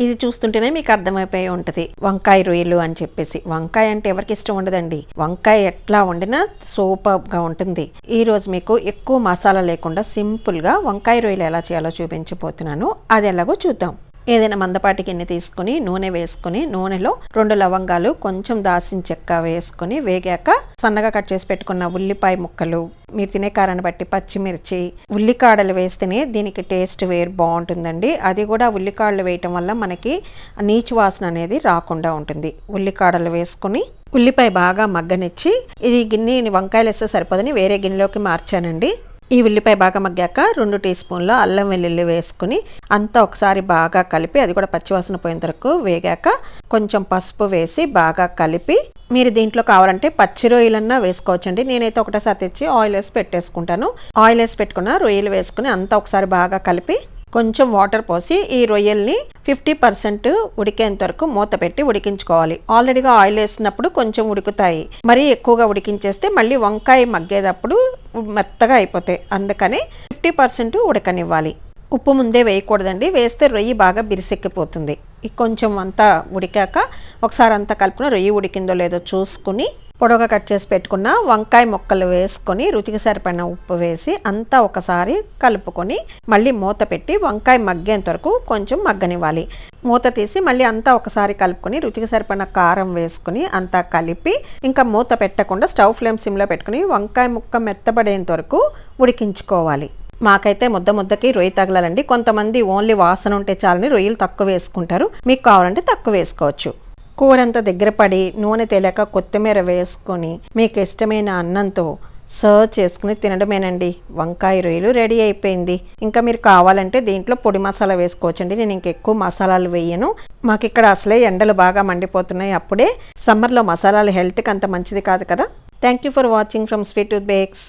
ఇది చూస్తుంటేనే మీకు అర్థమైపోయి ఉంటుంది వంకాయ రొయ్యలు అని చెప్పేసి. వంకాయ అంటే ఎవరికి ఇష్టం ఉండదండి. వంకాయ ఎట్లా వండినా సూపర్గా ఉంటుంది. ఈ రోజు మీకు ఎక్కువ మసాలా లేకుండా సింపుల్గా వంకాయ రొయ్యలు ఎలా చేయాలో చూపించబోతున్నాను. అది ఎలాగో చూద్దాం. ఏదైనా మందపాటి గిన్నె తీసుకుని నూనె వేసుకుని నూనెలో 2 లవంగాలు, కొంచెం దాల్చిన చెక్క వేసుకుని వేగాక సన్నగా కట్ చేసి పెట్టుకున్న ఉల్లిపాయ ముక్కలు, మీరు తినే కారాన్ని బట్టి పచ్చిమిర్చి, ఉల్లికాడలు వేస్తేనే దీనికి టేస్ట్ వేరు బాగుంటుందండి. అది కూడా ఉల్లికాడలు వేయటం వల్ల మనకి నీచు వాసన అనేది రాకుండా ఉంటుంది. ఉల్లికాడలు వేసుకుని ఉల్లిపాయ బాగా మగ్గనిచ్చి, ఇది గిన్నె వంకాయలు వేస్తే సరిపోదని వేరే గిన్నెలోకి మార్చానండి. ఈ ఉల్లిపాయ బాగా మగ్గాక 2 టీ స్పూన్ల అల్లం వెల్లుల్లి వేసుకుని అంతా ఒకసారి బాగా కలిపి, అది కూడా పచ్చివాసన పోయేంత వరకు వేగాక కొంచెం పసుపు వేసి బాగా కలిపి, మీరు దీంట్లో కావాలంటే పచ్చి రొయ్యలన్నా వేసుకోవచ్చండి. నేనైతే ఒకటేసారి తెచ్చి ఆయిల్ వేసి పెట్టేసుకుంటాను. ఆయిల్ వేసి పెట్టుకున్న రొయ్యలు వేసుకుని అంతా ఒకసారి బాగా కలిపి కొంచెం వాటర్ పోసి ఈ రొయ్యల్ని 50% ఉడికేంత వరకు మూత పెట్టి ఉడికించుకోవాలి. ఆల్రెడీగా ఆయిల్ వేసినప్పుడు కొంచెం ఉడుకుతాయి. మరీ ఎక్కువగా ఉడికించేస్తే మళ్ళీ వంకాయ మగ్గేటప్పుడు మెత్తగా అయిపోతాయి. అందుకని 50% ఉడకనివ్వాలి. ఉప్పు ముందే వేయకూడదండి, వేస్తే రొయ్యి బాగా బిరిసెక్కిపోతుంది. కొంచెం అంతా ఉడికాక ఒకసారి అంతా కలుపుకుని రొయ్యి ఉడికిందో లేదో చూసుకుని పొడవుగా కట్ చేసి పెట్టుకున్న వంకాయ ముక్కలు వేసుకొని రుచికి సరిపడిన ఉప్పు వేసి అంతా ఒకసారి కలుపుకొని మళ్ళీ మూత పెట్టి వంకాయ మగ్గేంత వరకు కొంచెం మగ్గనివ్వాలి. మూత తీసి మళ్ళీ అంతా ఒకసారి కలుపుకొని రుచికి సరిపడిన కారం వేసుకుని అంతా కలిపి ఇంకా మూత పెట్టకుండా స్టవ్ ఫ్లేమ్ సిమ్లో పెట్టుకుని వంకాయ ముక్క మెత్తబడేంత వరకు ఉడికించుకోవాలి. మాకైతే ముద్దకి రొయ్యి తగలాలండి. కొంతమంది ఓన్లీ వాసన ఉంటే చాలని రొయ్యలు తక్కువ వేసుకుంటారు. మీకు కావాలంటే తక్కువ వేసుకోవచ్చు. కూర అంతా దగ్గర పడి నూనె తేలాక కొత్తిమీర వేసుకొని మీకు ఇష్టమైన అన్నంతో సర్వ్ చేసుకుని తినడమేనండి. వంకాయ రొయ్యలు రెడీ అయిపోయింది. ఇంకా మీరు కావాలంటే దీంట్లో పొడి మసాలా వేసుకోవచ్చండి. నేను ఇంకెక్కువ మసాలాలు వేయను. మాకు ఇక్కడ అసలే ఎండలు బాగా మండిపోతున్నాయి. అప్పుడే సమ్మర్లో మసాలాలు హెల్త్కి అంత మంచిది కాదు కదా. Thank you for watching from sweet tooth bakes.